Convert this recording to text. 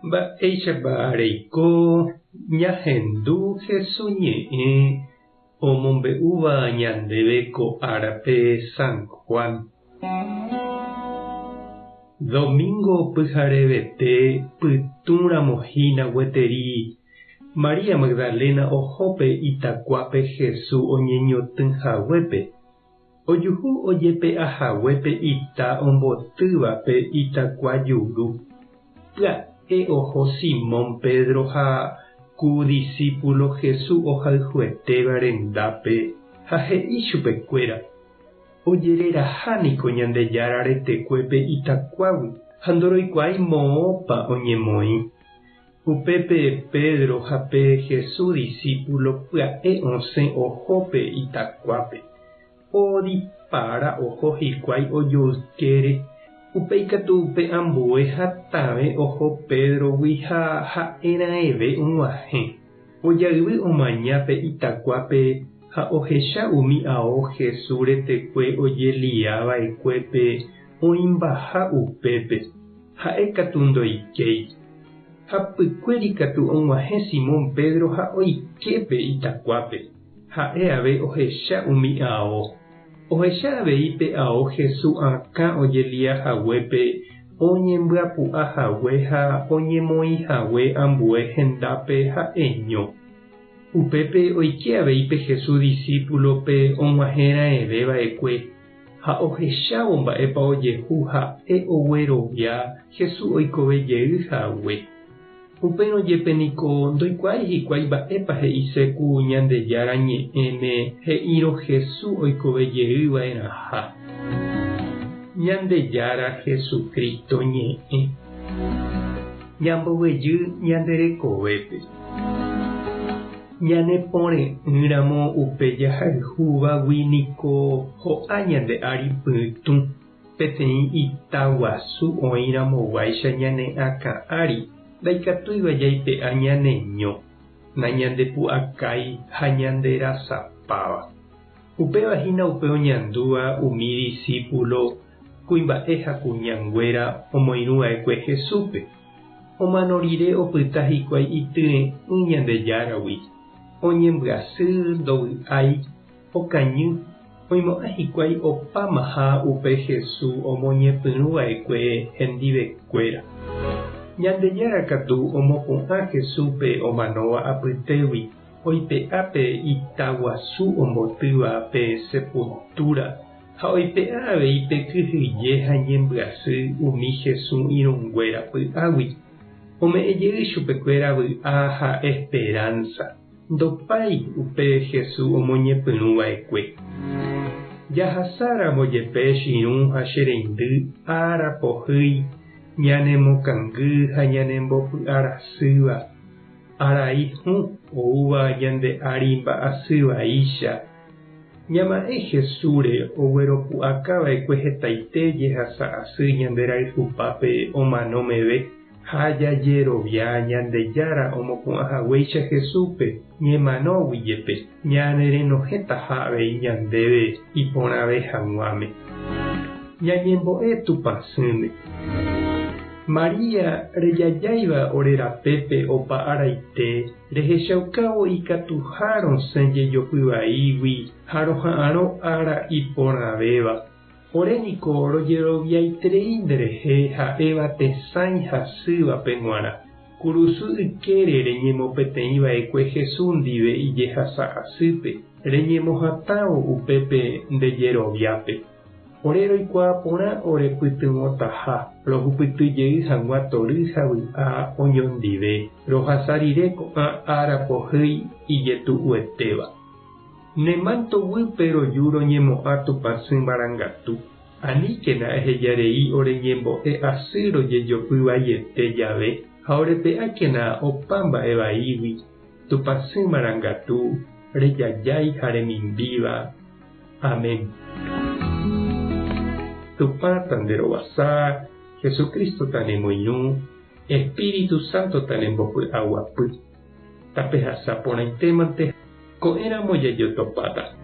Mba'éichapa reiko ñahendu Jesús ñe'ẽ omombe'úva ñandéve ko árape San Juan. Domingo pyharevete pytũramo-hína gueteri María Magdalena ojópe itakuápe Jesús oñeñotỹhaguépe. Ojuhu ojépe ahaguépe ita ombotývape itakua juru. Pya'e oho Simón Pedro ha ku discípulo Jesús ohayhuetéva rendápe ha he'i chupekuéra: ojererahániko Ñandejára retekuépe itakuágui ha ndoroikuaái moõpa oñemoĩ. Upépe Pedro hape Jesús discípulo pya'e osẽ ojópe itakuápe. Odipára oho hikuái ojoykére. Upe ikatu upe ambue hatãve oho Pedrogui ha ha'erãeve og̃uahẽ. Ojaývy omañápe itakuápe ha ohecha umi ao Jesús retekue ojeliava'ekuépe oĩmbaha upépe. Ha'e katu ndoikéi. Ha pykuéri katu og̃uahẽ Simón Pedro ha oikepe itakuápe. Ha'e ave ohecha umi ao. Ohecha aveípe ao Jesús akã ojeliahaguépe oñembyapy'ahague ha oñemoĩhague ambue hendápe ha eño. Upépe oike aveípe Jesús discípulope og̃uahẽra'eveva'ekue ha ohechávo mba'épa ojehu ha'e oguerovia Jesús oikovejeyhague. Upérõ jepeniko ndoikuaái hikuái mba'épa he'iséku Ñandejára ñe'ẽme he'írõ Jesús oikovejeýva'erãha. Ñandejára Jesucristo ñe'ẽ. Ñambovejy ñanderekovépe. Ñaneporẽ'ỹramo upe jahayhúvagui niko ho'a ñande ári pytũ peteĩ itaguasu oĩramovaicha ñane akã'ári. Ndaikatúiva jaipe'a ñaneño, nañandepu'akái ha ñanderasapáva. Upevahína upe oñandúva umi discípulo kuimba'e ha kuñanguéra omoirũva'ekue Jesúspe. Omano rire opyta hikuái ityre'ỹ Ñandejáragui. Oñembyasy ndovy'ái, okañy, oimo'ã hikuái opáma upe Jesús omoñepyrũva'ekue hendivekuéra. Ñandejára katu omopu'ã Jesúspe omanóva apytégui oipe'ápe itaguasu ombotýva pe sepultura ha oipe'a aveípe kyhyje ha ñembyasy umi Jesús irũnguéra py'águi. Ome'ẽjey chupekuéra vy'a ha esperanza. Ndopái upe Jesús omoñepyrũva'ekue. Jahasáramo jepe chirũ ha chereindy ára pohýi ñanemokangy ha ñanembopy'arasýva. Arai oúva ñande ári mba'asyvaícha. Ñama'ẽ Jesúsre ogueropu'akava'ekue hetaite jehasa asy ñande rayhupápe omanómeve ha jajerovia Ñandejára omopu'ãhaguéicha Jesúspe ñemanógui jepe ñanerenohéta ha'avei ñandéve iporãve hag̃uáme. Ñañembo'e tupãsýme. María rejajáiva orerapépe opa araite rehechaukávo ikatuha rosẽ jejopyvaígui ha roha'ãrõ ára iporãvéva. Oréniko rojeroviaiterei nderehe ha'éva tesãi hasývape g̃uarã. Kurusy ykére reñemopeteĩva'ekue Jesús ndive ijehasa asýpe reñemohatãvo upépe ndejeroviápe. Ore roikuaa porã orepytyvõtaha rohupytyjey hag̃ua tory ha vy'a oñondive rohasa rire ko'ã ára pohýi ijetu'uetéva. Nemantovýpe roju roñemo'ã tupãsy marangatu. Aníkena ehejarei oreñembo'e asy rojejopyvaiete jave ha orepe'ákena opa mba'evaígui tupãsy marangatu rejajái ha remimbíva. Amén. Tupã tanderovasa, Jesucristo tanemoirũ, Espíritu Santo tanembopy'aguapy. Tapehasa porãitémante ko'ẽramo jajotopáta.